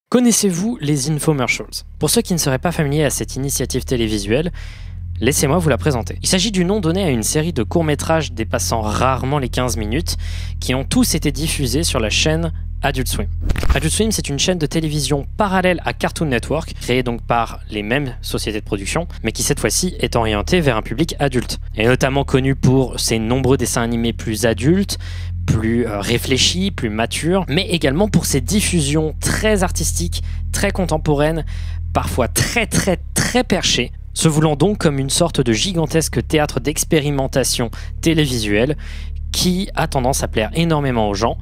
Connaissez-vous les infomercials? Pour ceux qui ne seraient pas familiers à cette initiative télévisuelle, laissez-moi vous la présenter. Il s'agit du nom donné à une série de courts-métrages dépassant rarement les 15 minutes qui ont tous été diffusés sur la chaîne Adult Swim. Adult Swim, c'est une chaîne de télévision parallèle à Cartoon Network, créée donc par les mêmes sociétés de production, mais qui cette fois-ci est orientée vers un public adulte. Elle est notamment connue pour ses nombreux dessins animés plus adultes, plus réfléchis, plus matures, mais également pour ses diffusions très artistiques, très contemporaines, parfois très perchées, se voulant donc comme une sorte de gigantesque théâtre d'expérimentation télévisuelle qui a tendance à plaire énormément aux gens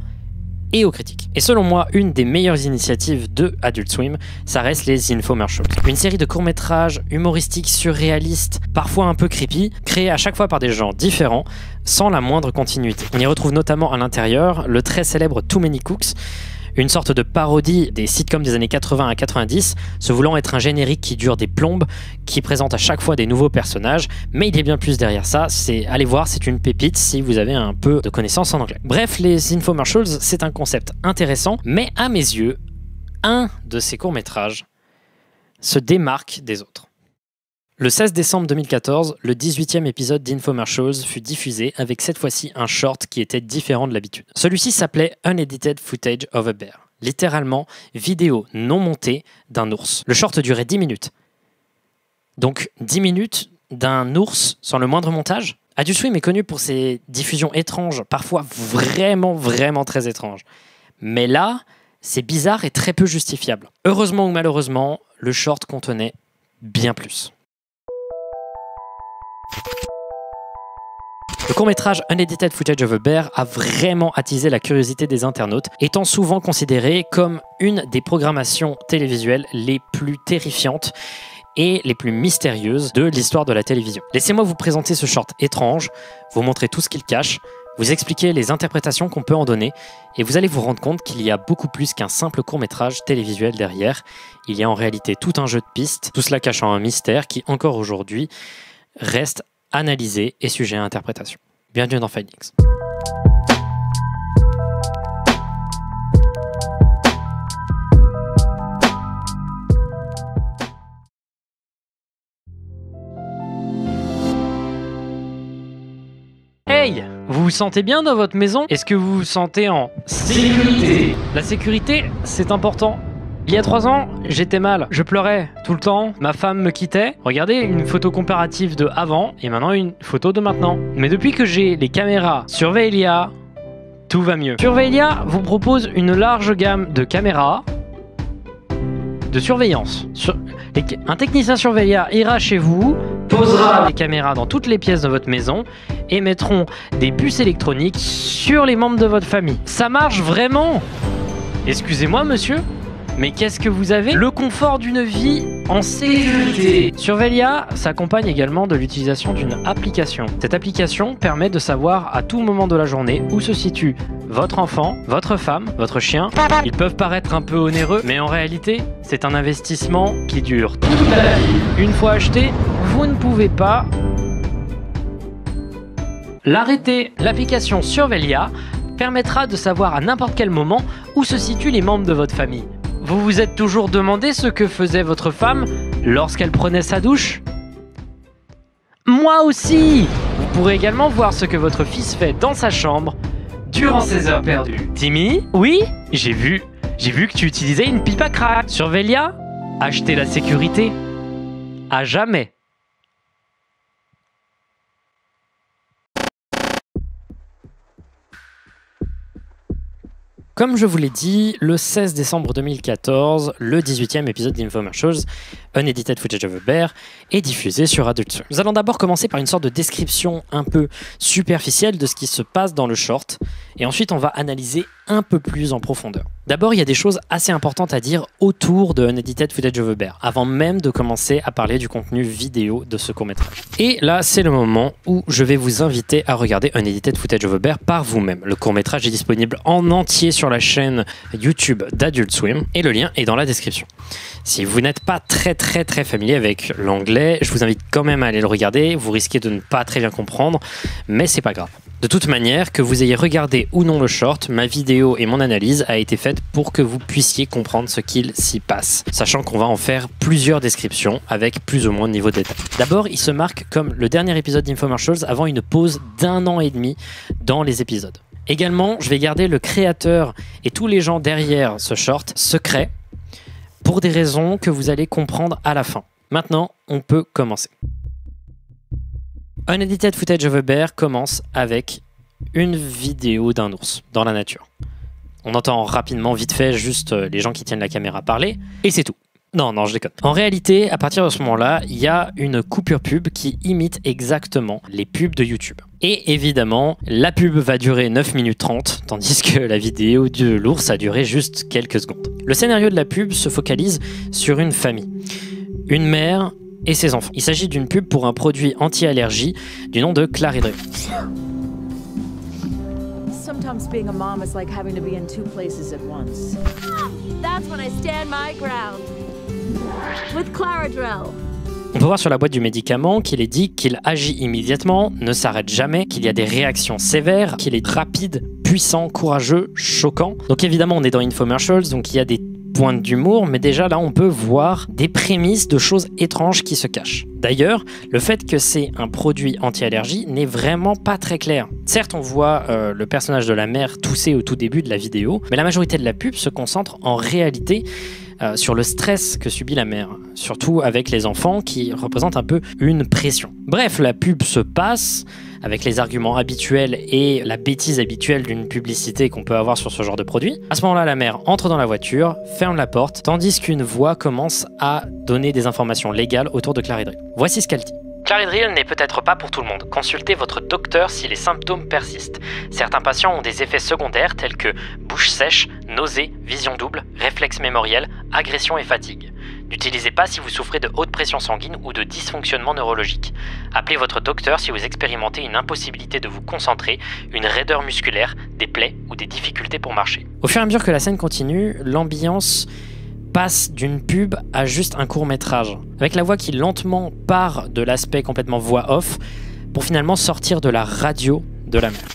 et aux critiques. Et selon moi, une des meilleures initiatives de Adult Swim, ça reste les infomercials. Une série de courts-métrages humoristiques, surréalistes, parfois un peu creepy, créés à chaque fois par des gens différents, sans la moindre continuité. On y retrouve notamment à l'intérieur le très célèbre Too Many Cooks, une sorte de parodie des sitcoms des années 80 à 90, se voulant être un générique qui dure des plombes, qui présente à chaque fois des nouveaux personnages, mais il y a bien plus derrière ça, allez voir, c'est une pépite si vous avez un peu de connaissances en anglais. Bref, les infomercials, c'est un concept intéressant, mais à mes yeux, un de ces courts-métrages se démarque des autres. Le 16 décembre 2014, le 18e épisode d'Infomercials fut diffusé avec cette fois-ci un short qui était différent de l'habitude. Celui-ci s'appelait Unedited Footage of a Bear, littéralement vidéo non montée d'un ours. Le short durait 10 minutes. Donc 10 minutes d'un ours sans le moindre montage. Adult Swim est connu pour ses diffusions étranges, parfois vraiment très étranges. Mais là, c'est bizarre et très peu justifiable. Heureusement ou malheureusement, le short contenait bien plus. Le court-métrage Unedited Footage of a Bear a vraiment attisé la curiosité des internautes, étant souvent considéré comme une des programmations télévisuelles les plus terrifiantes et les plus mystérieuses de l'histoire de la télévision. Laissez-moi vous présenter ce short étrange, vous montrer tout ce qu'il cache, vous expliquer les interprétations qu'on peut en donner, et vous allez vous rendre compte qu'il y a beaucoup plus qu'un simple court-métrage télévisuel derrière. Il y a en réalité tout un jeu de pistes, tout cela cachant un mystère qui, encore aujourd'hui, reste analysé et sujet à interprétation. Bienvenue dans Findings. Hey! Vous vous sentez bien dans votre maison? Est-ce que vous vous sentez en sécurité? La sécurité, c'est important. Il y a 3 ans, j'étais mal. Je pleurais tout le temps. Ma femme me quittait. Regardez une photo comparative de avant et maintenant une photo de maintenant. Mais depuis que j'ai les caméras Surveillia, tout va mieux. Surveillia vous propose une large gamme de caméras de surveillance. Un technicien Surveillia ira chez vous, posera les caméras dans toutes les pièces de votre maison et mettront des puces électroniques sur les membres de votre famille. Ça marche vraiment? Excusez-moi, monsieur? Mais qu'est-ce que vous avez? Le confort d'une vie en sécurité. Surveillia s'accompagne également de l'utilisation d'une application. Cette application permet de savoir à tout moment de la journée où se situe votre enfant, votre femme, votre chien. Ils peuvent paraître un peu onéreux, mais en réalité, c'est un investissement qui dure toute la vie. Une fois acheté, vous ne pouvez pas l'arrêter. L'application Surveillia permettra de savoir à n'importe quel moment où se situent les membres de votre famille. Vous vous êtes toujours demandé ce que faisait votre femme lorsqu'elle prenait sa douche? Moi aussi! Vous pourrez également voir ce que votre fils fait dans sa chambre durant ses heures perdues. Timmy? Oui? J'ai vu que tu utilisais une pipe à crack. Surveillia? Achetez la sécurité. À jamais. Comme je vous l'ai dit, le 16 décembre 2014, le 18e épisode d'Infomercials, Unedited Footage of a Bear, est diffusé sur Adult Swim. Nous allons d'abord commencer par une sorte de description un peu superficielle de ce qui se passe dans le short, et ensuite on va analyser un peu plus en profondeur. D'abord, il y a des choses assez importantes à dire autour de Unedited Footage of a Bear, avant même de commencer à parler du contenu vidéo de ce court-métrage. Et là, c'est le moment où je vais vous inviter à regarder Unedited Footage of a Bear par vous-même. Le court-métrage est disponible en entier sur sur la chaîne YouTube d'Adult Swim et le lien est dans la description. Si vous n'êtes pas très familier avec l'anglais, je vous invite quand même à aller le regarder. Vous risquez de ne pas très bien comprendre, mais c'est pas grave. De toute manière, que vous ayez regardé ou non le short, ma vidéo et mon analyse a été faite pour que vous puissiez comprendre ce qu'il s'y passe, sachant qu'on va en faire plusieurs descriptions avec plus ou moins de niveau de détail. D'abord, il se marque comme le dernier épisode d'Infomercials avant une pause d'1 an et demi dans les épisodes. Également, je vais garder le créateur et tous les gens derrière ce short secret pour des raisons que vous allez comprendre à la fin. Maintenant, on peut commencer. Unedited Footage of a Bear commence avec une vidéo d'un ours dans la nature. On entend rapidement, vite fait, juste les gens qui tiennent la caméra parler, et c'est tout. Non, je déconne. En réalité, à partir de ce moment-là, il y a une coupure pub qui imite exactement les pubs de YouTube. Et évidemment, la pub va durer 9 minutes 30, tandis que la vidéo de l'ours a duré juste quelques secondes. Le scénario de la pub se focalise sur une famille. Une mère et ses enfants. Il s'agit d'une pub pour un produit anti-allergie du nom de Claridril. Sometimes being a mom is like having to be in 2 places at once. That's when I stand my ground. With Claridril. On peut voir sur la boîte du médicament qu'il est dit qu'il agit immédiatement, ne s'arrête jamais, qu'il y a des réactions sévères, qu'il est rapide, puissant, courageux, choquant. Donc évidemment, on est dans Infomercials, donc il y a des pointe d'humour, mais déjà là on peut voir des prémices de choses étranges qui se cachent. D'ailleurs, le fait que c'est un produit anti-allergie n'est vraiment pas très clair. Certes, on voit le personnage de la mère tousser au tout début de la vidéo, mais la majorité de la pub se concentre en réalité sur le stress que subit la mère, surtout avec les enfants qui représentent un peu une pression. Bref, la pub se passe avec les arguments habituels et la bêtise habituelle d'une publicité qu'on peut avoir sur ce genre de produit. À ce moment-là, la mère entre dans la voiture, ferme la porte, tandis qu'une voix commence à donner des informations légales autour de Claridril. Voici ce qu'elle dit. Claridril n'est peut-être pas pour tout le monde. Consultez votre docteur si les symptômes persistent. Certains patients ont des effets secondaires tels que bouche sèche, nausées, vision double, réflexe mémoriel, agression et fatigue. N'utilisez pas si vous souffrez de haute pression sanguine ou de dysfonctionnement neurologique. Appelez votre docteur si vous expérimentez une impossibilité de vous concentrer, une raideur musculaire, des plaies ou des difficultés pour marcher. Au fur et à mesure que la scène continue, l'ambiance passe d'une pub à juste un court-métrage, avec la voix qui lentement part de l'aspect complètement voix off pour finalement sortir de la radio de la mère.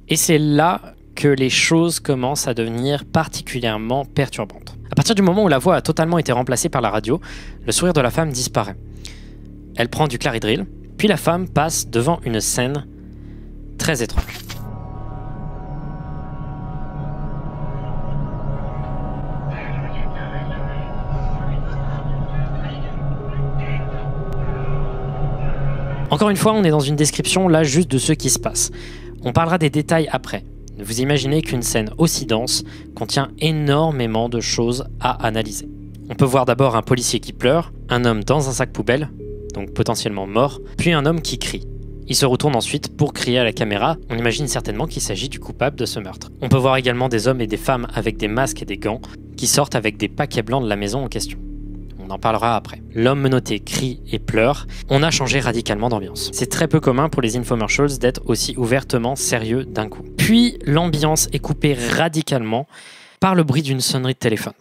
Et c'est là que les choses commencent à devenir particulièrement perturbantes. À partir du moment où la voix a totalement été remplacée par la radio, le sourire de la femme disparaît. Elle prend du Claridril, puis la femme passe devant une scène très étrange. Encore une fois, on est dans une description là juste de ce qui se passe. On parlera des détails après. Vous imaginez qu'une scène aussi dense contient énormément de choses à analyser. On peut voir d'abord un policier qui pleure, un homme dans un sac poubelle, donc potentiellement mort, puis un homme qui crie. Il se retourne ensuite pour crier à la caméra. On imagine certainement qu'il s'agit du coupable de ce meurtre. On peut voir également des hommes et des femmes avec des masques et des gants qui sortent avec des paquets blancs de la maison en question. On en parlera après. L'homme menotté crie et pleure. On a changé radicalement d'ambiance. C'est très peu commun pour les infomercials d'être aussi ouvertement sérieux d'un coup. Puis l'ambiance est coupée radicalement par le bruit d'une sonnerie de téléphone.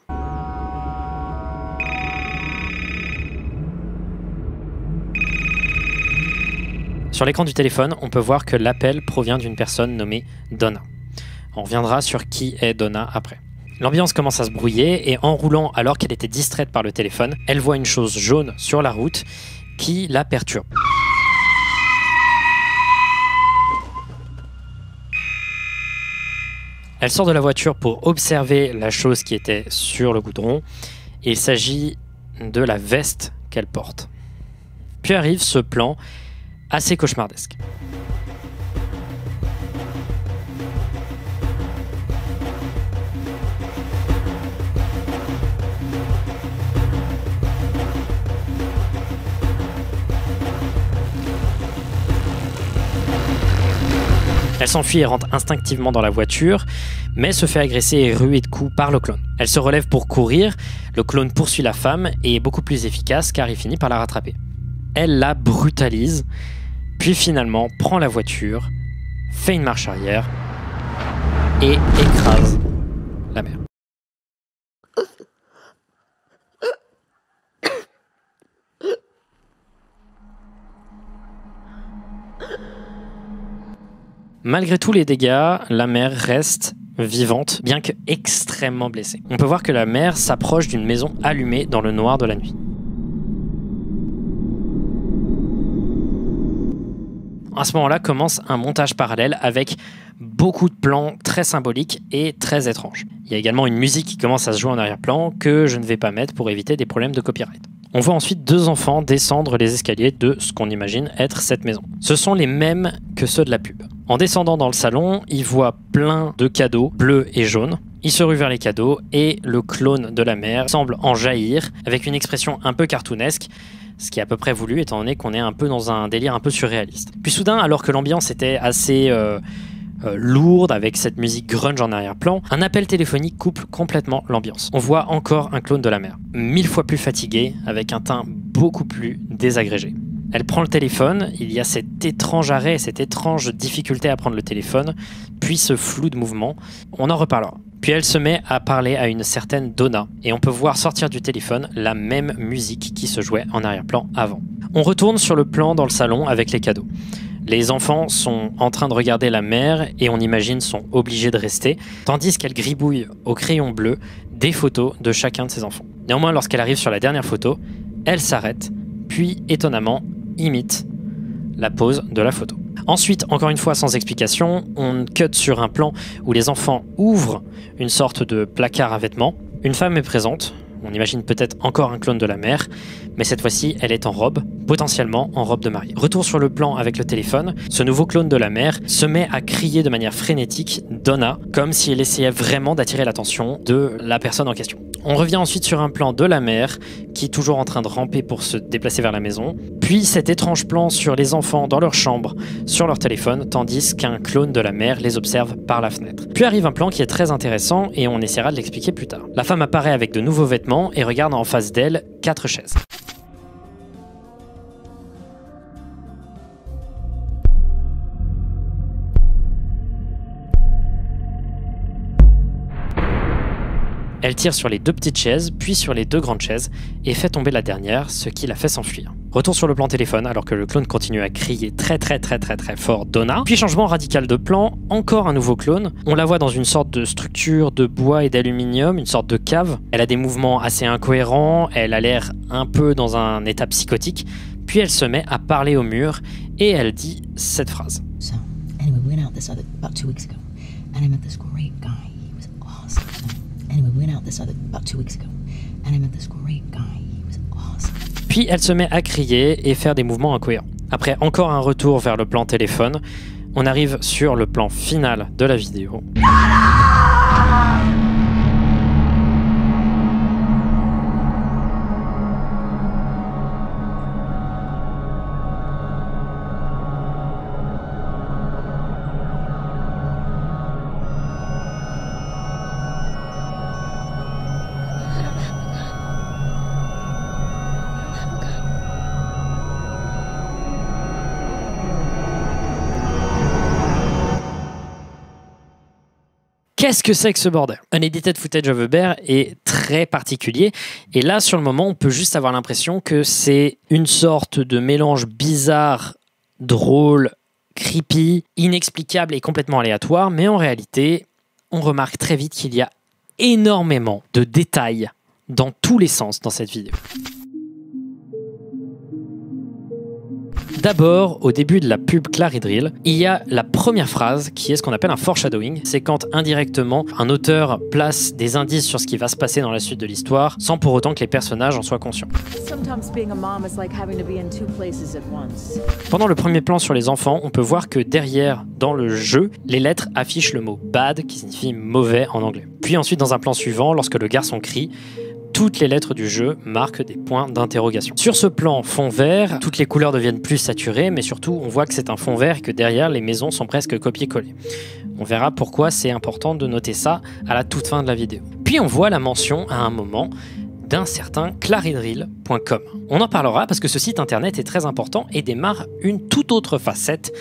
Sur l'écran du téléphone, on peut voir que l'appel provient d'une personne nommée Donna. On reviendra sur qui est Donna après. L'ambiance commence à se brouiller et en roulant alors qu'elle était distraite par le téléphone, elle voit une chose jaune sur la route qui la perturbe. Elle sort de la voiture pour observer la chose qui était sur le goudron. Il s'agit de la veste qu'elle porte. Puis arrive ce plan assez cauchemardesque. Elle s'enfuit et rentre instinctivement dans la voiture, mais se fait agresser et ruer de coups par le clone. Elle se relève pour courir, le clone poursuit la femme et est beaucoup plus efficace car il finit par la rattraper. Elle la brutalise puis finalement prend la voiture, fait une marche arrière et écrase la mère. Malgré tous les dégâts, la mère reste vivante, bien que extrêmement blessée. On peut voir que la mère s'approche d'une maison allumée dans le noir de la nuit. À ce moment-là commence un montage parallèle avec beaucoup de plans très symboliques et très étranges. Il y a également une musique qui commence à se jouer en arrière-plan que je ne vais pas mettre pour éviter des problèmes de copyright. On voit ensuite deux enfants descendre les escaliers de ce qu'on imagine être cette maison. Ce sont les mêmes que ceux de la pub. En descendant dans le salon, ils voient plein de cadeaux bleus et jaunes. Ils se ruent vers les cadeaux et le clone de la mère semble en jaillir avec une expression un peu cartoonesque, ce qui est à peu près voulu étant donné qu'on est un peu dans un délire un peu surréaliste. Puis soudain, alors que l'ambiance était assez lourde avec cette musique grunge en arrière-plan, un appel téléphonique coupe complètement l'ambiance. On voit encore un clone de la mère, 1000 fois plus fatigué, avec un teint beaucoup plus désagrégé. Elle prend le téléphone, il y a cet étrange arrêt, cette étrange difficulté à prendre le téléphone, puis ce flou de mouvement. On en reparlera. Puis elle se met à parler à une certaine Donna, et on peut voir sortir du téléphone la même musique qui se jouait en arrière-plan avant. On retourne sur le plan dans le salon avec les cadeaux. Les enfants sont en train de regarder la mère et on imagine sont obligés de rester, tandis qu'elle gribouille au crayon bleu des photos de chacun de ses enfants. Néanmoins, lorsqu'elle arrive sur la dernière photo, elle s'arrête, puis étonnamment imite la pose de la photo. Ensuite, encore une fois sans explication, on cut sur un plan où les enfants ouvrent une sorte de placard à vêtements. Une femme est présente, on imagine peut-être encore un clone de la mère, mais cette fois-ci, elle est en robe, potentiellement en robe de mariée. Retour sur le plan avec le téléphone, ce nouveau clone de la mère se met à crier de manière frénétique Donna, comme si elle essayait vraiment d'attirer l'attention de la personne en question. On revient ensuite sur un plan de la mère, qui est toujours en train de ramper pour se déplacer vers la maison, puis cet étrange plan sur les enfants dans leur chambre, sur leur téléphone, tandis qu'un clone de la mère les observe par la fenêtre. Puis arrive un plan qui est très intéressant et on essaiera de l'expliquer plus tard. La femme apparaît avec de nouveaux vêtements et regarde en face d'elle 4 chaises. Elle tire sur les 2 petites chaises, puis sur les 2 grandes chaises, et fait tomber la dernière, ce qui la fait s'enfuir. Retour sur le plan téléphone, alors que le clone continue à crier très fort Donna. Puis changement radical de plan, encore un nouveau clone. On la voit dans une sorte de structure de bois et d'aluminium, une sorte de cave. Elle a des mouvements assez incohérents, elle a l'air un peu dans un état psychotique. Puis elle se met à parler au mur, et elle dit cette phrase. So, anyway, we went out this other about 2 weeks ago, and I met this great guy. He was awesome. Anyway, we went out this other about 2 weeks ago, and I met this great guy. He was awesome. Puis elle se met à crier et faire des mouvements incohérents. Après encore un retour vers le plan téléphone, on arrive sur le plan final de la vidéo. Qu'est-ce que c'est que ce bordel? Unedited footage of a bear est très particulier et là sur le moment on peut juste avoir l'impression que c'est une sorte de mélange bizarre, drôle, creepy, inexplicable et complètement aléatoire, mais en réalité on remarque très vite qu'il y a énormément de détails dans tous les sens dans cette vidéo. D'abord, au début de la pub Claridril, il y a la première phrase qui est ce qu'on appelle un foreshadowing. C'est quand indirectement un auteur place des indices sur ce qui va se passer dans la suite de l'histoire sans pour autant que les personnages en soient conscients. Pendant le premier plan sur les enfants, on peut voir que derrière, dans le jeu, les lettres affichent le mot bad qui signifie mauvais en anglais. Puis ensuite, dans un plan suivant, lorsque le garçon crie, toutes les lettres du jeu marquent des points d'interrogation. Sur ce plan fond vert, toutes les couleurs deviennent plus saturées, mais surtout on voit que c'est un fond vert et que derrière les maisons sont presque copiées-collées. On verra pourquoi c'est important de noter ça à la toute fin de la vidéo. Puis on voit la mention à un moment d'un certain claridrill.com. On en parlera parce que ce site internet est très important et démarre une toute autre facette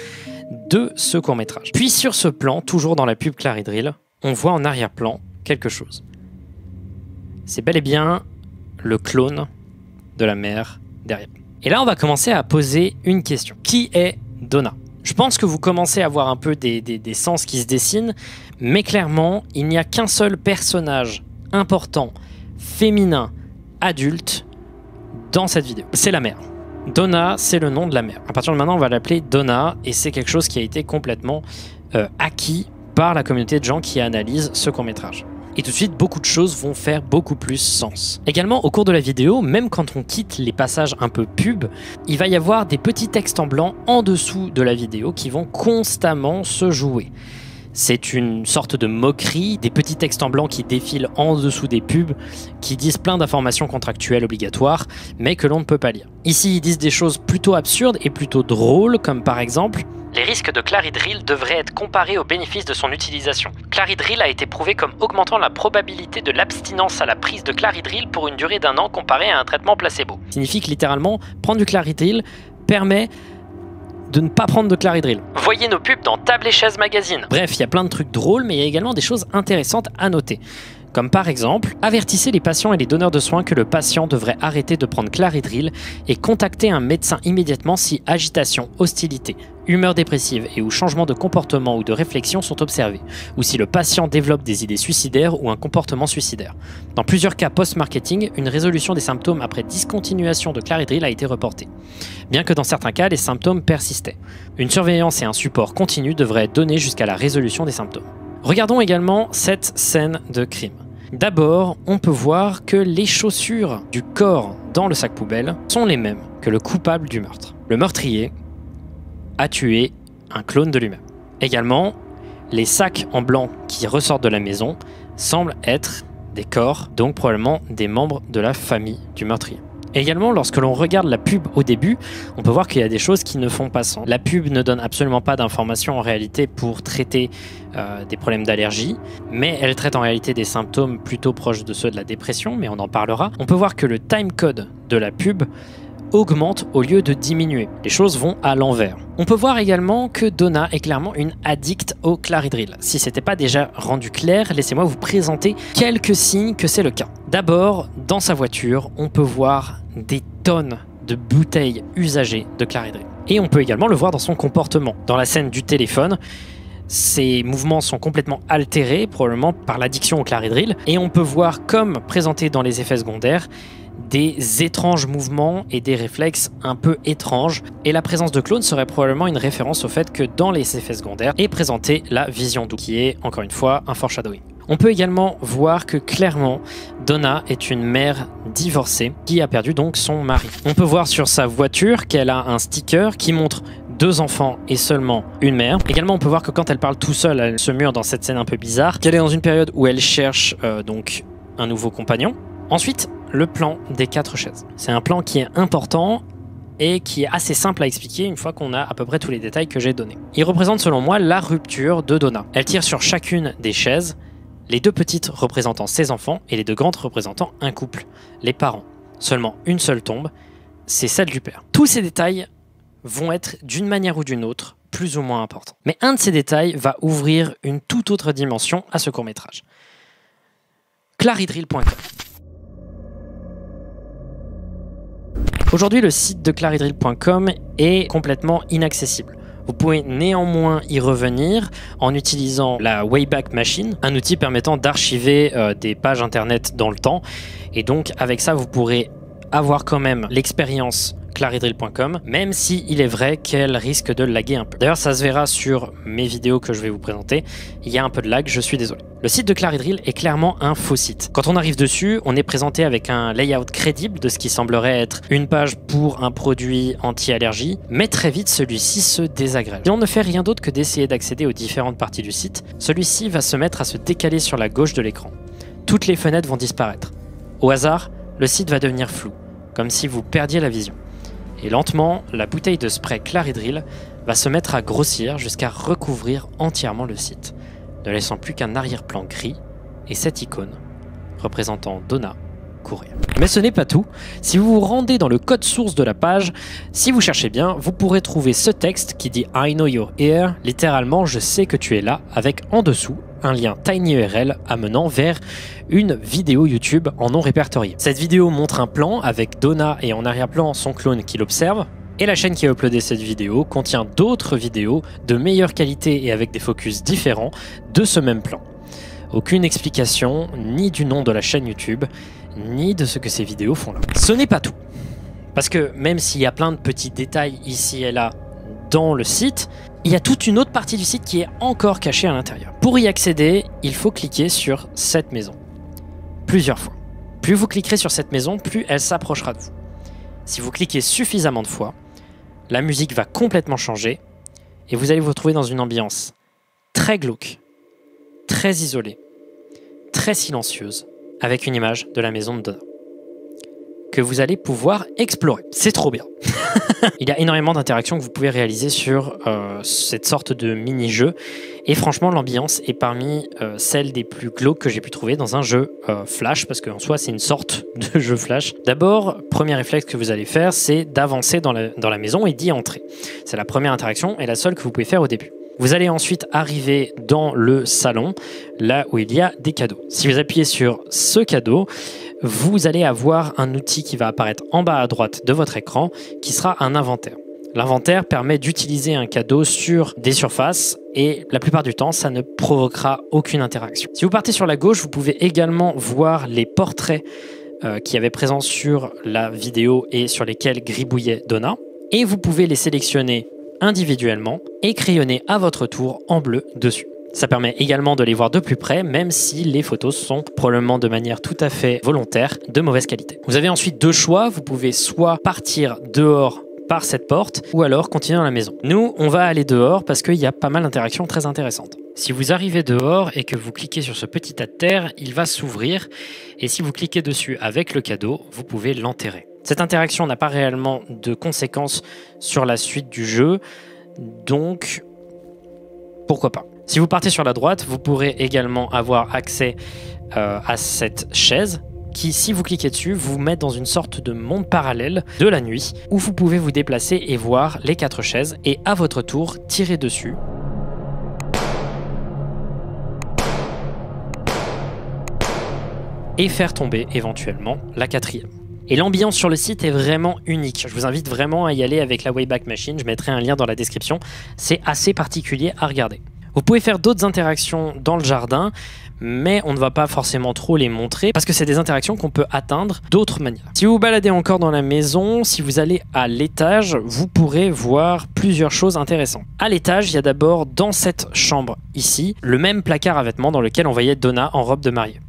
de ce court-métrage. Puis sur ce plan, toujours dans la pub Claridrill, on voit en arrière-plan quelque chose. C'est bel et bien le clone de la mère derrière. Et là, on va commencer à poser une question. Qui est Donna ? Je pense que vous commencez à voir un peu des sens qui se dessinent, mais clairement, il n'y a qu'un seul personnage important, féminin, adulte, dans cette vidéo. C'est la mère. Donna, c'est le nom de la mère. À partir de maintenant, on va l'appeler Donna, et c'est quelque chose qui a été complètement acquis par la communauté de gens qui analysent ce court-métrage. Et tout de suite, beaucoup de choses vont faire beaucoup plus sens. Également, au cours de la vidéo, même quand on quitte les passages un peu pub, il va y avoir des petits textes en blanc en dessous de la vidéo qui vont constamment se jouer. C'est une sorte de moquerie, des petits textes en blanc qui défilent en dessous des pubs, qui disent plein d'informations contractuelles obligatoires, mais que l'on ne peut pas lire. Ici, ils disent des choses plutôt absurdes et plutôt drôles, comme par exemple: les risques de Claridrill devraient être comparés aux bénéfices de son utilisation. Claridrill a été prouvé comme augmentant la probabilité de l'abstinence à la prise de Claridrill pour une durée d'1 an comparé à un traitement placebo. Ça signifie que littéralement, prendre du Claridrill permet de ne pas prendre de Claridrill. Voyez nos pubs dans Table et Chaise Magazine. Bref, il y a plein de trucs drôles, mais il y a également des choses intéressantes à noter. Comme par exemple, avertissez les patients et les donneurs de soins que le patient devrait arrêter de prendre Claridrill et contacter un médecin immédiatement si agitation, hostilité, humeur dépressive et ou changement de comportement ou de réflexion sont observés, ou si le patient développe des idées suicidaires ou un comportement suicidaire. Dans plusieurs cas post-marketing, une résolution des symptômes après discontinuation de Claridrill a été reportée, bien que dans certains cas, les symptômes persistaient. Une surveillance et un support continu devraient être donnés jusqu'à la résolution des symptômes. Regardons également cette scène de crime. D'abord, on peut voir que les chaussures du corps dans le sac poubelle sont les mêmes que le coupable du meurtre. Le meurtrier a tué un clone de lui-même. Également, les sacs en blanc qui ressortent de la maison semblent être des corps, donc probablement des membres de la famille du meurtrier. Également, lorsque l'on regarde la pub au début, on peut voir qu'il y a des choses qui ne font pas sens. La pub ne donne absolument pas d'informations en réalité pour traiter des problèmes d'allergie, mais elle traite en réalité des symptômes plutôt proches de ceux de la dépression, mais on en parlera. On peut voir que le timecode de la pub augmente au lieu de diminuer. Les choses vont à l'envers. On peut voir également que Donna est clairement une addict au Claridrill. Si ce n'était pas déjà rendu clair, laissez-moi vous présenter quelques signes que c'est le cas. D'abord, dans sa voiture, on peut voir des tonnes de bouteilles usagées de Claridrill. Et on peut également le voir dans son comportement. Dans la scène du téléphone, ses mouvements sont complètement altérés, probablement par l'addiction au Claridrill. Et on peut voir, comme présenté dans les effets secondaires, des étranges mouvements et des réflexes un peu étranges. Et la présence de clones serait probablement une référence au fait que dans les effets secondaires est présentée la vision double, qui est encore une fois un foreshadowing. On peut également voir que clairement Donna est une mère divorcée qui a perdu donc son mari. On peut voir sur sa voiture qu'elle a un sticker qui montre 2 enfants et seulement une mère. Également, on peut voir que quand elle parle tout seule, elle se mure dans cette scène un peu bizarre, qu'elle est dans une période où elle cherche donc un nouveau compagnon. Ensuite, le plan des 4 chaises. C'est un plan qui est important et qui est assez simple à expliquer une fois qu'on a à peu près tous les détails que j'ai donnés. Il représente selon moi la rupture de Donna. Elle tire sur chacune des chaises, les 2 petites représentant ses enfants et les 2 grandes représentant un couple, les parents. Seulement une seule tombe, c'est celle du père. Tous ces détails vont être d'une manière ou d'une autre plus ou moins importants. Mais un de ces détails va ouvrir une toute autre dimension à ce court-métrage. Claridrill.com. Aujourd'hui, le site de Claridrill.com est complètement inaccessible. Vous pouvez néanmoins y revenir en utilisant la Wayback Machine, un outil permettant d'archiver des pages internet dans le temps. Et donc, avec ça, vous pourrez avoir quand même l'expérience Claridrill.com, même si il est vrai qu'elle risque de laguer un peu. D'ailleurs, ça se verra sur mes vidéos que je vais vous présenter. Il y a un peu de lag, je suis désolé. Le site de Claridrill est clairement un faux site. Quand on arrive dessus, on est présenté avec un layout crédible de ce qui semblerait être une page pour un produit anti-allergie, mais très vite celui-ci se désagrège. Si on ne fait rien d'autre que d'essayer d'accéder aux différentes parties du site, celui-ci va se mettre à se décaler sur la gauche de l'écran. Toutes les fenêtres vont disparaître. Au hasard, le site va devenir flou, comme si vous perdiez la vision. Et lentement, la bouteille de spray Claridrill va se mettre à grossir jusqu'à recouvrir entièrement le site, ne laissant plus qu'un arrière-plan gris et cette icône représentant Donna courir. Mais ce n'est pas tout. Si vous vous rendez dans le code source de la page, si vous cherchez bien, vous pourrez trouver ce texte qui dit I know you're here, littéralement je sais que tu es là, avec en dessous un lien TinyURL amenant vers une vidéo YouTube en non répertorié. Cette vidéo montre un plan avec Donna et en arrière-plan son clone qui l'observe. Et la chaîne qui a uploadé cette vidéo contient d'autres vidéos de meilleure qualité et avec des focus différents de ce même plan. Aucune explication, ni du nom de la chaîne YouTube, ni de ce que ces vidéos font là. Ce n'est pas tout. Parce que même s'il y a plein de petits détails ici et là dans le site, il y a toute une autre partie du site qui est encore cachée à l'intérieur. Pour y accéder, il faut cliquer sur cette maison. Plusieurs fois. Plus vous cliquerez sur cette maison, plus elle s'approchera de vous. Si vous cliquez suffisamment de fois, la musique va complètement changer et vous allez vous retrouver dans une ambiance très glauque, très isolée, très silencieuse, avec une image de la maison de Donna que vous allez pouvoir explorer. C'est trop bien. Il y a énormément d'interactions que vous pouvez réaliser sur cette sorte de mini-jeu et franchement l'ambiance est parmi celles des plus glauques que j'ai pu trouver dans un jeu Flash, parce qu'en soi c'est une sorte de jeu Flash. D'abord, premier réflexe que vous allez faire, c'est d'avancer dans la maison et d'y entrer. C'est la première interaction et la seule que vous pouvez faire au début. Vous allez ensuite arriver dans le salon, là où il y a des cadeaux. Si vous appuyez sur ce cadeau, vous allez avoir un outil qui va apparaître en bas à droite de votre écran, qui sera un inventaire. L'inventaire permet d'utiliser un cadeau sur des surfaces et la plupart du temps, ça ne provoquera aucune interaction. Si vous partez sur la gauche, vous pouvez également voir les portraits qui avaient présence sur la vidéo et sur lesquels gribouillait Donna. Et vous pouvez les sélectionner individuellement et crayonner à votre tour en bleu dessus. Ça permet également de les voir de plus près, même si les photos sont probablement de manière tout à fait volontaire de mauvaise qualité. Vous avez ensuite deux choix, vous pouvez soit partir dehors par cette porte, ou alors continuer dans la maison. Nous, on va aller dehors parce qu'il y a pas mal d'interactions très intéressantes. Si vous arrivez dehors et que vous cliquez sur ce petit tas de terre, il va s'ouvrir, et si vous cliquez dessus avec le cadeau, vous pouvez l'enterrer. Cette interaction n'a pas réellement de conséquences sur la suite du jeu, donc pourquoi pas. Si vous partez sur la droite, vous pourrez également avoir accès à cette chaise qui, si vous cliquez dessus, vous met dans une sorte de monde parallèle de la nuit où vous pouvez vous déplacer et voir les 4 chaises et à votre tour tirer dessus. Et faire tomber éventuellement la 4e. Et l'ambiance sur le site est vraiment unique. Je vous invite vraiment à y aller avec la Wayback Machine. Je mettrai un lien dans la description. C'est assez particulier à regarder. Vous pouvez faire d'autres interactions dans le jardin, mais on ne va pas forcément trop les montrer parce que c'est des interactions qu'on peut atteindre d'autres manières. Si vous vous baladez encore dans la maison, si vous allez à l'étage, vous pourrez voir plusieurs choses intéressantes. À l'étage, il y a d'abord dans cette chambre ici, le même placard à vêtements dans lequel on voyait Donna en robe de mariée.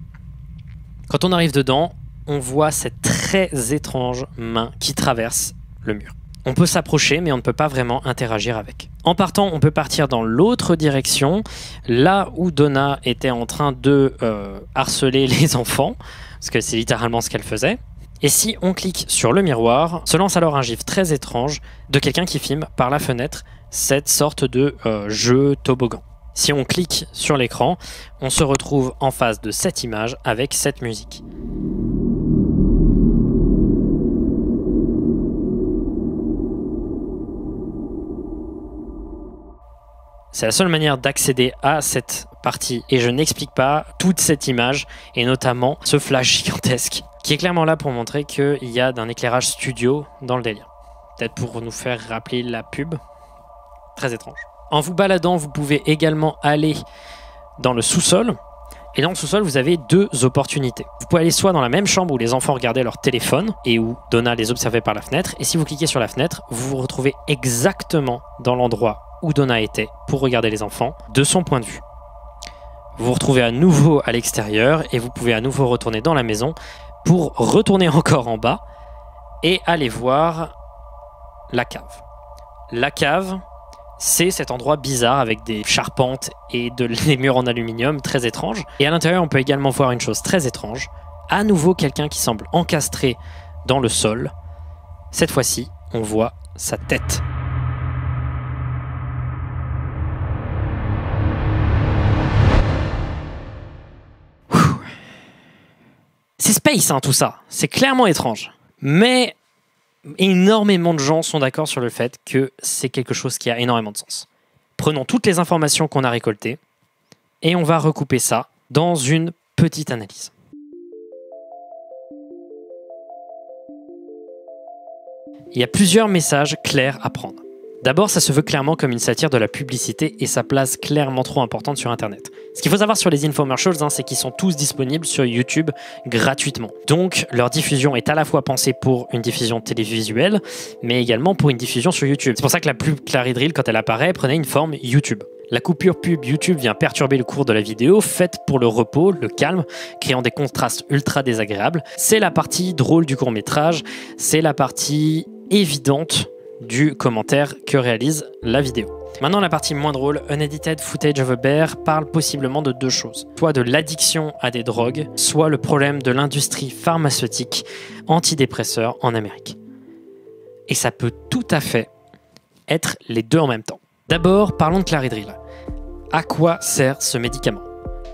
Quand on arrive dedans, on voit cette très étrange main qui traverse le mur. On peut s'approcher, mais on ne peut pas vraiment interagir avec. En partant, on peut partir dans l'autre direction, là où Donna était en train de harceler les enfants, parce que c'est littéralement ce qu'elle faisait. Et si on clique sur le miroir, se lance alors un gif très étrange de quelqu'un qui filme par la fenêtre cette sorte de jeu toboggan. Si on clique sur l'écran, on se retrouve en face de cette image avec cette musique. C'est la seule manière d'accéder à cette partie et je n'explique pas toute cette image et notamment ce flash gigantesque qui est clairement là pour montrer qu'il y a d'un éclairage studio dans le délire. Peut-être pour nous faire rappeler la pub. Très étrange. En vous baladant, vous pouvez également aller dans le sous-sol. Et dans le sous-sol, vous avez deux opportunités. Vous pouvez aller soit dans la même chambre où les enfants regardaient leur téléphone et où Donna les observait par la fenêtre. Et si vous cliquez sur la fenêtre, vous vous retrouvez exactement dans l'endroit où Donna était pour regarder les enfants de son point de vue. Vous vous retrouvez à nouveau à l'extérieur et vous pouvez à nouveau retourner dans la maison pour retourner encore en bas et aller voir la cave. La cave, c'est cet endroit bizarre avec des charpentes et des murs en aluminium très étranges. Et à l'intérieur, on peut également voir une chose très étrange. À nouveau, quelqu'un qui semble encastré dans le sol. Cette fois-ci, on voit sa tête. C'est space, hein, tout ça. C'est clairement étrange. Mais énormément de gens sont d'accord sur le fait que c'est quelque chose qui a énormément de sens. Prenons toutes les informations qu'on a récoltées et on va recouper ça dans une petite analyse. Il y a plusieurs messages clairs à prendre. D'abord, ça se veut clairement comme une satire de la publicité et sa place clairement trop importante sur Internet. Ce qu'il faut savoir sur les infomercials, c'est qu'ils sont tous disponibles sur YouTube gratuitement. Donc, leur diffusion est à la fois pensée pour une diffusion télévisuelle, mais également pour une diffusion sur YouTube. C'est pour ça que la pub Claridril, quand elle apparaît, prenait une forme YouTube. La coupure pub YouTube vient perturber le cours de la vidéo, faite pour le repos, le calme, créant des contrastes ultra désagréables. C'est la partie drôle du court-métrage, c'est la partie évidente du commentaire que réalise la vidéo. Maintenant, la partie moins drôle, Unedited Footage of a Bear parle possiblement de deux choses. Soit de l'addiction à des drogues, soit le problème de l'industrie pharmaceutique antidépresseur en Amérique. Et ça peut tout à fait être les deux en même temps. D'abord, parlons de Claridril. À quoi sert ce médicament ?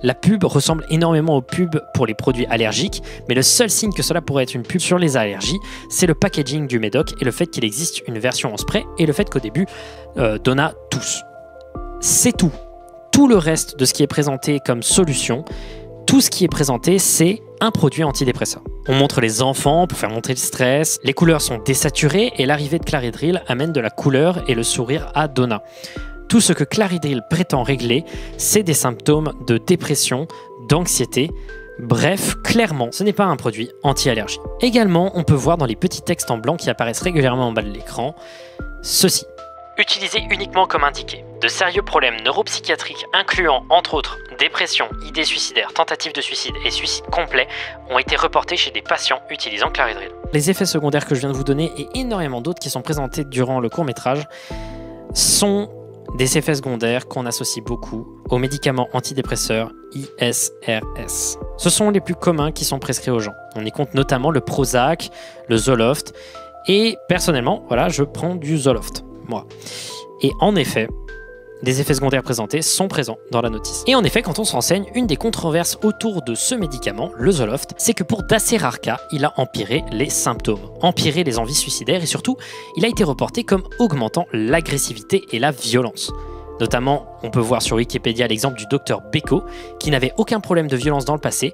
La pub ressemble énormément aux pubs pour les produits allergiques, mais le seul signe que cela pourrait être une pub sur les allergies, c'est le packaging du médoc et le fait qu'il existe une version en spray et le fait qu'au début, Donna tousse. C'est tout. Tout le reste de ce qui est présenté comme solution, tout ce qui est présenté, c'est un produit antidépresseur. On montre les enfants pour faire monter le stress, les couleurs sont désaturées et l'arrivée de Claridril amène de la couleur et le sourire à Donna. Tout ce que Claridril prétend régler, c'est des symptômes de dépression, d'anxiété. Bref, clairement, ce n'est pas un produit anti-allergie. Également, on peut voir dans les petits textes en blanc qui apparaissent régulièrement en bas de l'écran, ceci. Utilisé uniquement comme indiqué. De sérieux problèmes neuropsychiatriques incluant, entre autres, dépression, idées suicidaires, tentatives de suicide et suicide complet ont été reportés chez des patients utilisant Claridril. Les effets secondaires que je viens de vous donner et énormément d'autres qui sont présentés durant le court-métrage sont des effets secondaires qu'on associe beaucoup aux médicaments antidépresseurs ISRS. Ce sont les plus communs qui sont prescrits aux gens. On y compte notamment le Prozac, le Zoloft, et personnellement, voilà, je prends du Zoloft, moi. Et en effet, les effets secondaires présentés sont présents dans la notice. Et en effet, quand on se renseigne, une des controverses autour de ce médicament, le Zoloft, c'est que pour d'assez rares cas, il a empiré les symptômes, empiré les envies suicidaires et surtout, il a été reporté comme augmentant l'agressivité et la violence. Notamment, on peut voir sur Wikipédia l'exemple du docteur Beko, qui n'avait aucun problème de violence dans le passé,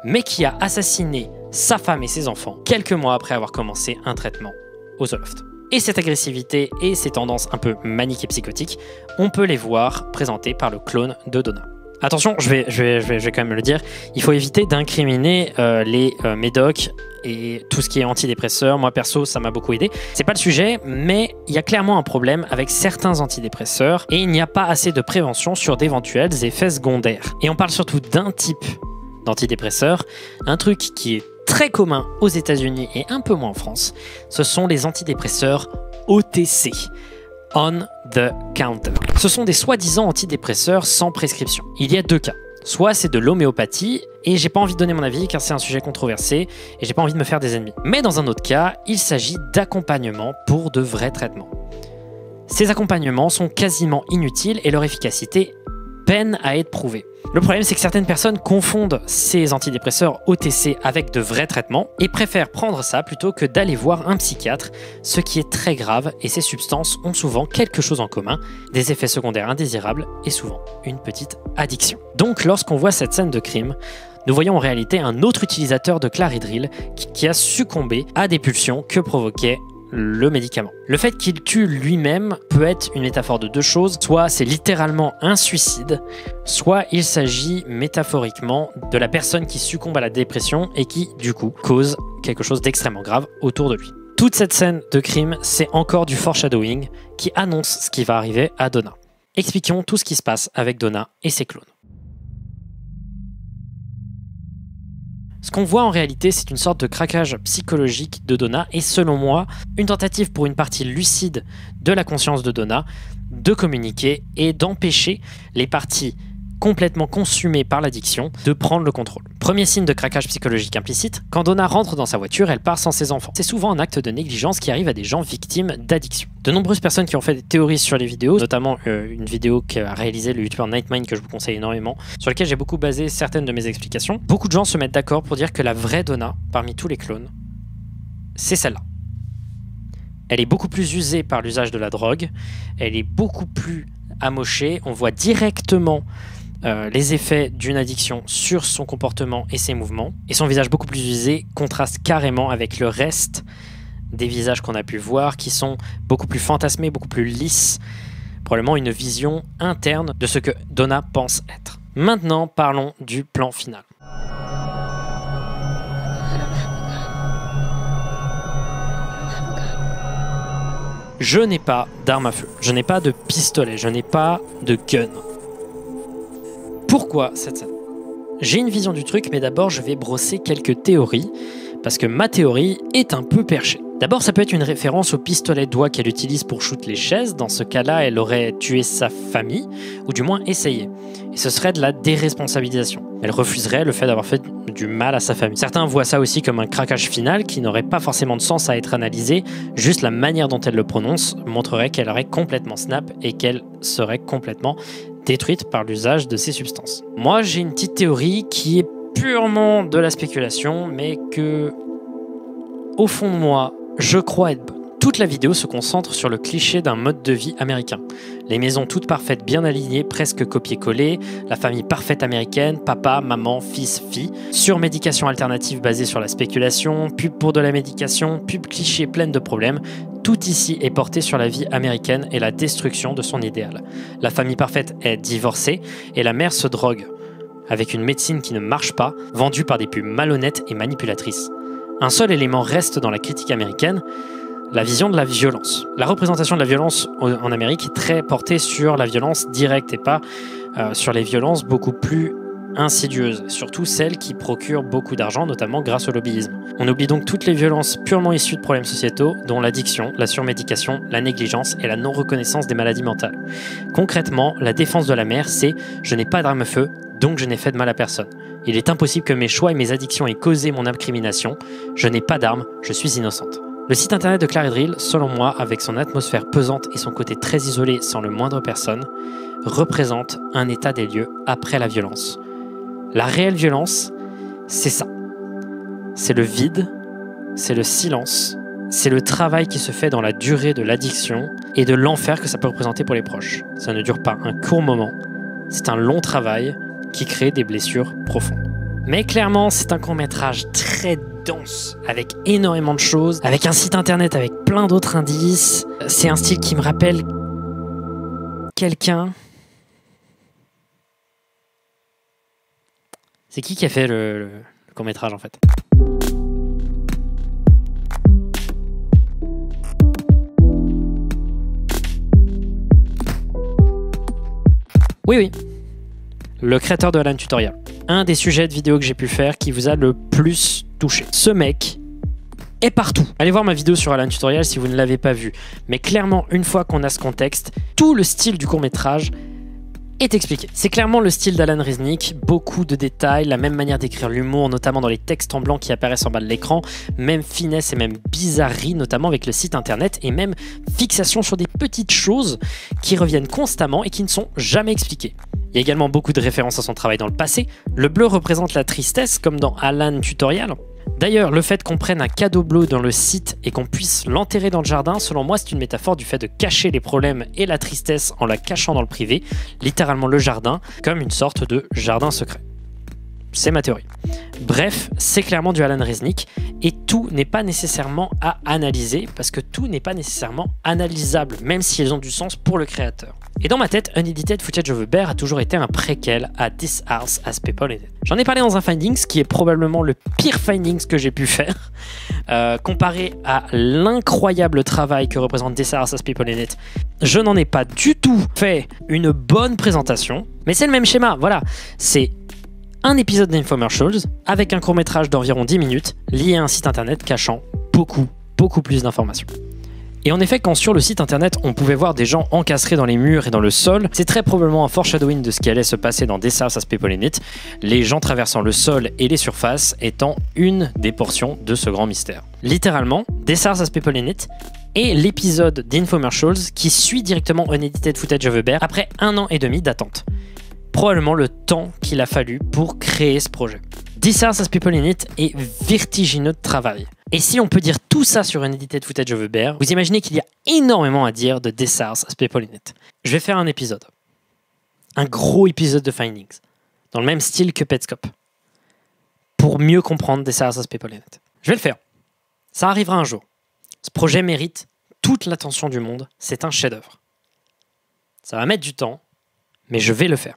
mais qui a assassiné sa femme et ses enfants quelques mois après avoir commencé un traitement au Zoloft. Et cette agressivité et ces tendances un peu maniques et psychotiques, on peut les voir présentées par le clone de Donna. Attention, je vais quand même le dire, il faut éviter d'incriminer les médocs et tout ce qui est antidépresseur. Moi perso, ça m'a beaucoup aidé. C'est pas le sujet, mais il y a clairement un problème avec certains antidépresseurs et il n'y a pas assez de prévention sur d'éventuels effets secondaires. Et on parle surtout d'un type d'antidépresseur, un truc qui est très commun aux États-Unis et un peu moins en France, ce sont les antidépresseurs OTC, on the counter. Ce sont des soi-disant antidépresseurs sans prescription. Il y a deux cas. Soit c'est de l'homéopathie, et j'ai pas envie de donner mon avis car c'est un sujet controversé et j'ai pas envie de me faire des ennemis. Mais dans un autre cas, il s'agit d'accompagnement pour de vrais traitements. Ces accompagnements sont quasiment inutiles et leur efficacité peine à être prouvée. Le problème, c'est que certaines personnes confondent ces antidépresseurs OTC avec de vrais traitements et préfèrent prendre ça plutôt que d'aller voir un psychiatre, ce qui est très grave et ces substances ont souvent quelque chose en commun, des effets secondaires indésirables et souvent une petite addiction. Donc lorsqu'on voit cette scène de crime, nous voyons en réalité un autre utilisateur de Claridril qui a succombé à des pulsions que provoquait le médicament. Le fait qu'il tue lui-même peut être une métaphore de deux choses, soit c'est littéralement un suicide, soit il s'agit métaphoriquement de la personne qui succombe à la dépression et qui, du coup, cause quelque chose d'extrêmement grave autour de lui. Toute cette scène de crime, c'est encore du foreshadowing qui annonce ce qui va arriver à Donna. Expliquons tout ce qui se passe avec Donna et ses clones. Ce qu'on voit en réalité, c'est une sorte de craquage psychologique de Donna et selon moi, une tentative pour une partie lucide de la conscience de Donna de communiquer et d'empêcher les parties complètement consumée par l'addiction, de prendre le contrôle. Premier signe de craquage psychologique implicite, quand Donna rentre dans sa voiture, elle part sans ses enfants. C'est souvent un acte de négligence qui arrive à des gens victimes d'addiction. De nombreuses personnes qui ont fait des théories sur les vidéos, notamment une vidéo qu'a réalisé le youtubeur Nightmind que je vous conseille énormément, sur laquelle j'ai beaucoup basé certaines de mes explications. Beaucoup de gens se mettent d'accord pour dire que la vraie Donna, parmi tous les clones, c'est celle-là. Elle est beaucoup plus usée par l'usage de la drogue, elle est beaucoup plus amochée, on voit directement les effets d'une addiction sur son comportement et ses mouvements, et son visage beaucoup plus usé contraste carrément avec le reste des visages qu'on a pu voir, qui sont beaucoup plus fantasmés, beaucoup plus lisses, probablement une vision interne de ce que Donna pense être. Maintenant, parlons du plan final. Je n'ai pas d'arme à feu, je n'ai pas de pistolet, je n'ai pas de gun. Pourquoi cette scène? J'ai une vision du truc, mais d'abord je vais brosser quelques théories, parce que ma théorie est un peu perchée. D'abord, ça peut être une référence au pistolet doigt qu'elle utilise pour shoot les chaises. Dans ce cas-là, elle aurait tué sa famille, ou du moins essayé. Et ce serait de la déresponsabilisation. Elle refuserait le fait d'avoir fait du mal à sa famille. Certains voient ça aussi comme un craquage final qui n'aurait pas forcément de sens à être analysé. Juste la manière dont elle le prononce montrerait qu'elle aurait complètement snap et qu'elle serait complètement détruite par l'usage de ces substances. Moi, j'ai une petite théorie qui est purement de la spéculation, mais que, au fond de moi, je crois être bonne. Toute la vidéo se concentre sur le cliché d'un mode de vie américain. Les maisons toutes parfaites, bien alignées, presque copier-coller, la famille parfaite américaine, papa, maman, fils, fille, surmédication alternative basée sur la spéculation, pub pour de la médication, pub cliché pleine de problèmes. Tout ici est porté sur la vie américaine et la destruction de son idéal. La famille parfaite est divorcée et la mère se drogue, avec une médecine qui ne marche pas, vendue par des pubs malhonnêtes et manipulatrices. Un seul élément reste dans la critique américaine, la vision de la violence. La représentation de la violence en Amérique est très portée sur la violence directe et pas sur les violences beaucoup plus insidieuses, surtout celles qui procurent beaucoup d'argent, notamment grâce au lobbyisme. On oublie donc toutes les violences purement issues de problèmes sociétaux, dont l'addiction, la surmédication, la négligence et la non-reconnaissance des maladies mentales. Concrètement, la défense de la mère, c'est « je n'ai pas d'arme à feu, donc je n'ai fait de mal à personne. Il est impossible que mes choix et mes addictions aient causé mon incrimination. Je n'ai pas d'arme, je suis innocente. » Le site internet de Claire Drill, selon moi, avec son atmosphère pesante et son côté très isolé sans le moindre personne, représente un état des lieux après la violence. La réelle violence, c'est ça. C'est le vide, c'est le silence, c'est le travail qui se fait dans la durée de l'addiction et de l'enfer que ça peut représenter pour les proches. Ça ne dure pas un court moment, c'est un long travail qui crée des blessures profondes. Mais clairement, c'est un court-métrage très dense, avec énormément de choses, avec un site internet avec plein d'autres indices. C'est un style qui me rappelle quelqu'un. C'est qui a fait le court-métrage en fait? Oui. Le créateur de Alan Tutorial. Un des sujets de vidéo que j'ai pu faire qui vous a le plus touché. Ce mec est partout. Allez voir ma vidéo sur Alan Tutorial si vous ne l'avez pas vu. Mais clairement, une fois qu'on a ce contexte, tout le style du court-métrage est expliqué. C'est clairement le style d'Alan Resnick, beaucoup de détails, la même manière d'écrire l'humour, notamment dans les textes en blanc qui apparaissent en bas de l'écran, même finesse et même bizarrerie, notamment avec le site internet, et même fixation sur des petites choses qui reviennent constamment et qui ne sont jamais expliquées. Il y a également beaucoup de références à son travail dans le passé. Le bleu représente la tristesse, comme dans Alan Tutorial. D'ailleurs, le fait qu'on prenne un cadeau bleu dans le site et qu'on puisse l'enterrer dans le jardin, selon moi, c'est une métaphore du fait de cacher les problèmes et la tristesse en la cachant dans le privé, littéralement le jardin, comme une sorte de jardin secret. C'est ma théorie. Bref, c'est clairement du Alan Resnick, et tout n'est pas nécessairement à analyser, parce que tout n'est pas nécessairement analysable, même si elles ont du sens pour le créateur. Et dans ma tête, Unedited Footage of a Bear a toujours été un préquel à This House as People in It. J'en ai parlé dans un Findings, qui est probablement le pire Findings que j'ai pu faire, comparé à l'incroyable travail que représente This House as People in It. Je n'en ai pas du tout fait une bonne présentation, mais c'est le même schéma, voilà. C'est un épisode d'Infomercials avec un court-métrage d'environ 10 minutes lié à un site internet cachant beaucoup plus d'informations. Et en effet, quand sur le site internet on pouvait voir des gens encastrés dans les murs et dans le sol, c'est très probablement un foreshadowing de ce qui allait se passer dans This House Has People in It, les gens traversant le sol et les surfaces étant une des portions de ce grand mystère. Littéralement, This House Has People in It est l'épisode d'Infomercials qui suit directement Unedited Footage of a Bear après 1 an et demi d'attente. Probablement le temps qu'il a fallu pour créer ce projet. This House Has People in It est vertigineux de travail. Et si on peut dire tout ça sur Unedited Footage of a Bear, vous imaginez qu'il y a énormément à dire de This House Has People in It. Je vais faire un épisode. Un gros épisode de Findings. Dans le même style que Petscop. Pour mieux comprendre This House Has People in It. Je vais le faire. Ça arrivera un jour. Ce projet mérite toute l'attention du monde. C'est un chef-d'œuvre. Ça va mettre du temps, mais je vais le faire.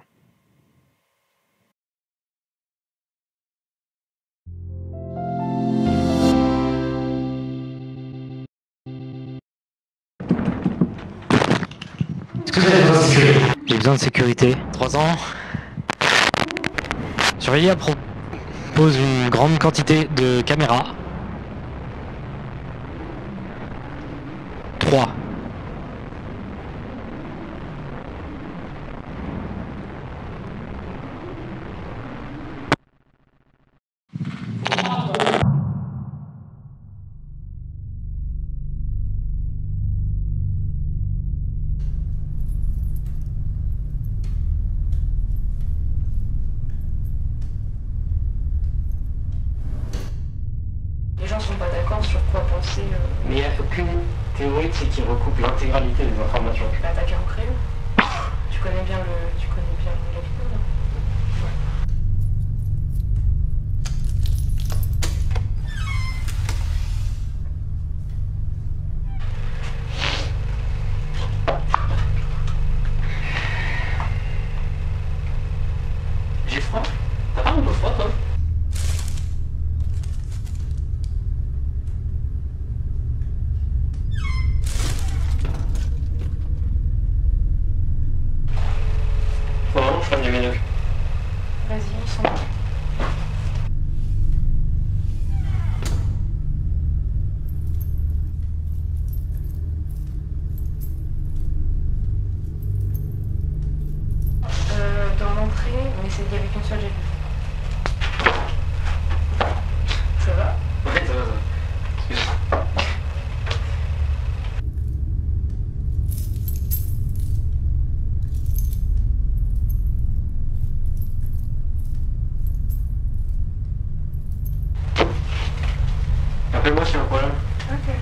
J'ai besoin de sécurité. 3 ans. Surveiller propose une grande quantité de caméras. 3. Les gens sont pas d'accord sur quoi penser. Mais il n'y a aucune théorie qui recoupe l'intégralité des informations. Bah t'as qu'à au crayon. Tu connais bien la vidéo là. J'ai froid. T'as pas un peu froid toi? Faut vraiment que je fasse du ménage. Vas-y, sans moi. Dans l'entrée, mais il n'y avait qu'une seule, j'ai vu. Ça va? Ouais, ça va, ça va. Excuse-moi. Appelle-moi s'il y a un problème. Ok.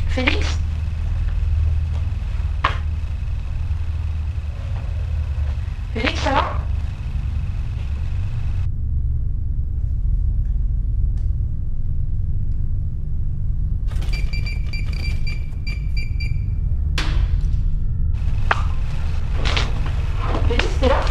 Félix? Félix, ça va? Félix, t'es là?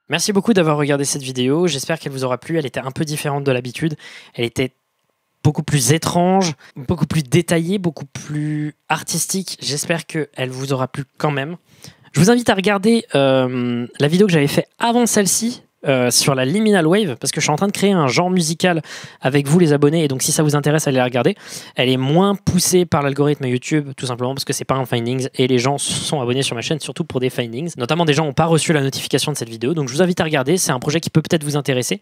Merci beaucoup d'avoir regardé cette vidéo, j'espère qu'elle vous aura plu, elle était un peu différente de l'habitude, elle était beaucoup plus étrange, beaucoup plus détaillée, beaucoup plus artistique. J'espère qu'elle vous aura plu quand même. Je vous invite à regarder la vidéo que j'avais fait avant celle-ci, sur la Liminal Wave, parce que je suis en train de créer un genre musical avec vous les abonnés, et donc si ça vous intéresse, allez la regarder. Elle est moins poussée par l'algorithme YouTube, tout simplement parce que c'est pas un findings, et les gens sont abonnés sur ma chaîne surtout pour des findings. Notamment des gens n'ont pas reçu la notification de cette vidéo, donc je vous invite à regarder. C'est un projet qui peut peut-être vous intéresser,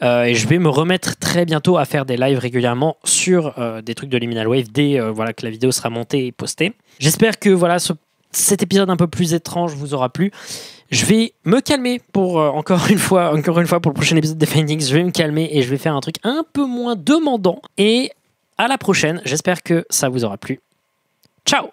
et je vais me remettre très bientôt à faire des lives régulièrement sur des trucs de Liminal Wave dès voilà, que la vidéo sera montée et postée. J'espère que voilà, cet épisode un peu plus étrange vous aura plu. Je vais me calmer pour encore une fois pour le prochain épisode des Findings. Je vais me calmer et je vais faire un truc un peu moins demandant. Et à la prochaine. J'espère que ça vous aura plu. Ciao!